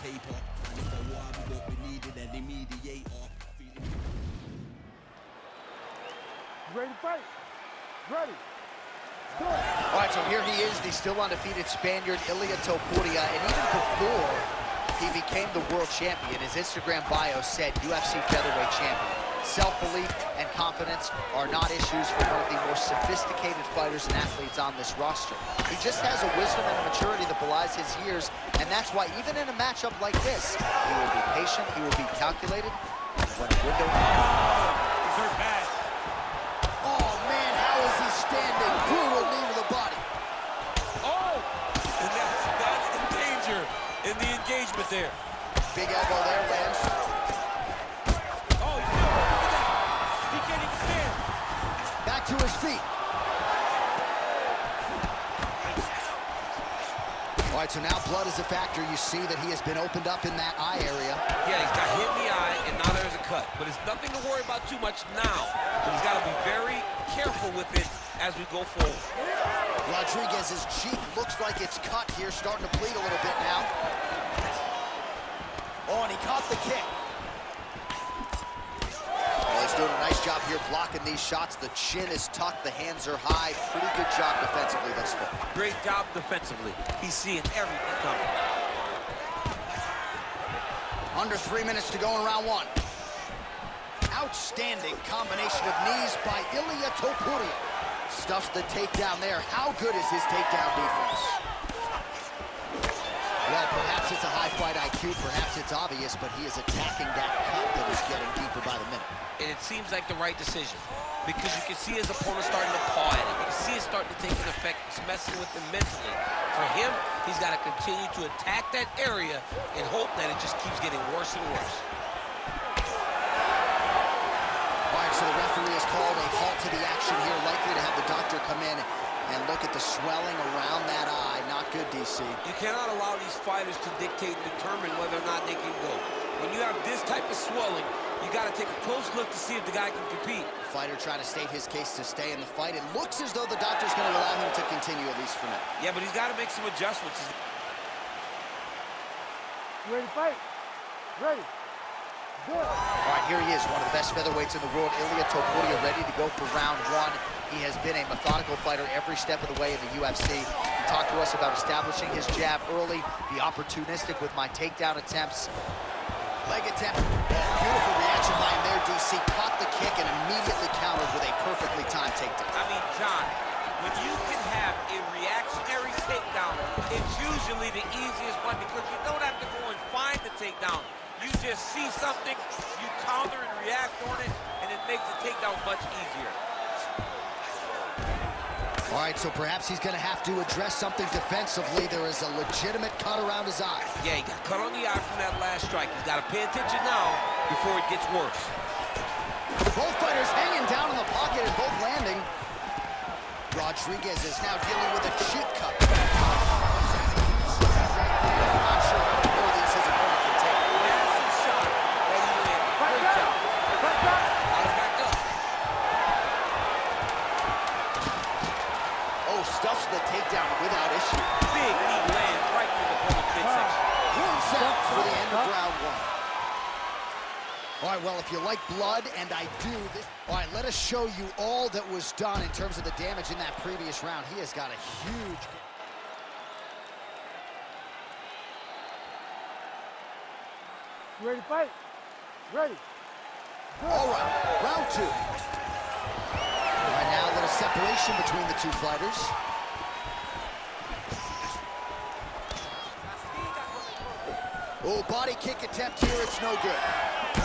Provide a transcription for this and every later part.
paper. And if a war we don't be needed any mediator. Ready to fight? Ready. All right, so here he is, the still undefeated Spaniard, Ilia Topuria, and even before he became the world champion, his Instagram bio said UFC featherweight champion. Self-belief and confidence are not issues for one of the more sophisticated fighters and athletes on this roster. He just has a wisdom and a maturity that belies his years, and that's why even in a matchup like this, he will be patient, he will be calculated, and when a window... He's hurt bad. Oh, man, how is he standing? Brutal knee to the body. Oh! And that's the danger in the engagement there. Big elbow there, lands. Oh, he's still, look at that. He can't even stand. Back to his feet. All right, so now blood is a factor. You see that he has been opened up in that eye area. Yeah, he's got hit in the eye, and now there's a cut. But it's nothing to worry about too much now. But he's got to be very careful with it as we go forward. Rodriguez's cheek looks like it's cut here, starting to bleed a little bit now. Oh, and he caught the kick. Well, he's doing a nice job here blocking these shots. The chin is tucked, the hands are high. Pretty good job defensively thus far. Great job defensively. He's seeing everything coming. Under 3 minutes to go in round one. Outstanding combination of knees by Ilia Topuria. Stuffs the takedown there. How good is his takedown defense? Well, perhaps it's a high fight IQ, perhaps it's obvious, but he is attacking that cut that is getting deeper by the minute. And it seems like the right decision because you can see his opponent starting to paw at it. You can see it starting to take an effect. It's messing with him mentally. For him, he's got to continue to attack that area and hope that it just keeps getting worse and worse. All right, so the referee has called a halt to the action here, likely to have the doctor come in and look at the swelling around that eye. Not good, DC. You cannot allow these fighters to dictate and determine whether or not they can go. When you have this type of swelling, you got to take a close look to see if the guy can compete. The fighter trying to state his case to stay in the fight. It looks as though the doctor's going to allow him to continue, at least for now. Yeah, but he's got to make some adjustments. Ready to fight? Ready. Good. All right, here he is, one of the best featherweights in the world, Ilia Topuria, ready to go for round one. He has been a methodical fighter every step of the way in the UFC. He talked to us about establishing his jab early, be opportunistic with my takedown attempts. Leg attempt. Beautiful reaction by him there, DC. Caught the kick and immediately countered with a perfectly timed takedown. I mean, John, when you can have a reactionary takedown, it's usually the easiest one because you don't have to go and find the takedown. You just see something, you counter and react on it, and it makes the takedown much easier. All right, so perhaps he's going to have to address something defensively. There is a legitimate cut around his eye. Yeah, he got cut on the eye from that last strike. He's got to pay attention now before it gets worse. Both fighters hanging down in the pocket and both landing. Rodriguez is now dealing with a cheek cut. Not sure how many more of these his opponent can take. Massive shot that he landed. Great job. Now he's back up. Oh, stuffs the takedown without issue. Big knee lands right through the opponent's midsection. Points out for the end of round one. All right, well, if you like blood, and I do, all right, let us show you all that was done in terms of the damage in that previous round. He has got a huge... Ready to fight? Ready. Good. All right, round two. All right, now a little separation between the two fighters. Oh, body kick attempt here, it's no good.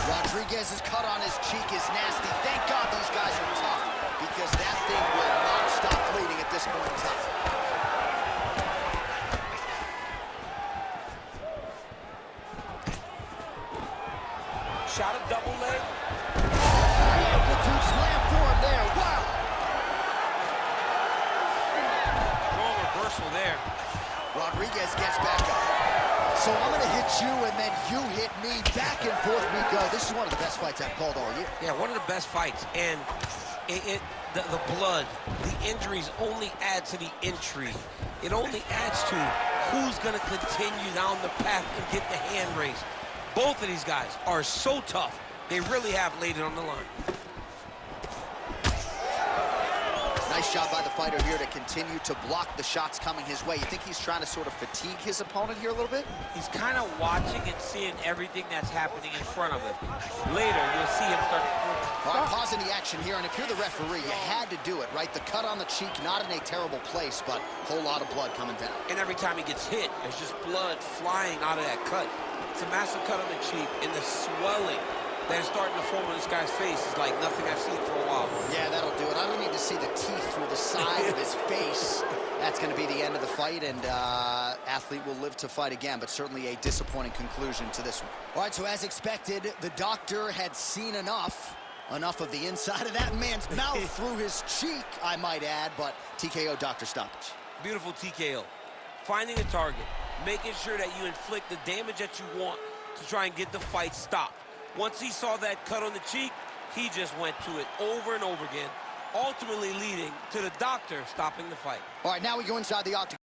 Rodriguez's cut on his cheek is nasty. Thank God these guys are tough, because that thing will not stop bleeding at this point in time. Shot a double leg. Amplitude slam for him there, wow! Strong reversal there. Rodriguez gets back up. So I'm gonna hit you and then you hit me. Back and forth we go. This is one of the best fights I've called all year. Yeah, one of the best fights. And the blood, the injuries only add to the intrigue. It only adds to who's going to continue down the path and get the hand raised. Both of these guys are so tough. They really have laid it on the line. Nice job by the fighter here to continue to block the shots coming his way. You think he's trying to sort of fatigue his opponent here a little bit? He's kind of watching and seeing everything that's happening in front of him. Later, you'll see him start to... All right, pausing the action here, and if you're the referee, you had to do it, right? The cut on the cheek, not in a terrible place, but a whole lot of blood coming down. And every time he gets hit, there's just blood flying out of that cut. It's a massive cut on the cheek, and the swelling that is starting to form on this guy's face is like nothing I've seen for a while. Yeah, that'll do it. I don't need to see the teeth through the side of his face. That's going to be the end of the fight, and athlete will live to fight again, but certainly a disappointing conclusion to this one. All right, so as expected, the doctor had seen enough of the inside of that man's mouth through his cheek, I might add, but TKO, doctor stoppage. Beautiful TKO. Finding a target, making sure that you inflict the damage that you want to try and get the fight stopped. Once he saw that cut on the cheek, he just went to it over and over again, ultimately leading to the doctor stopping the fight. All right, now we go inside the octagon.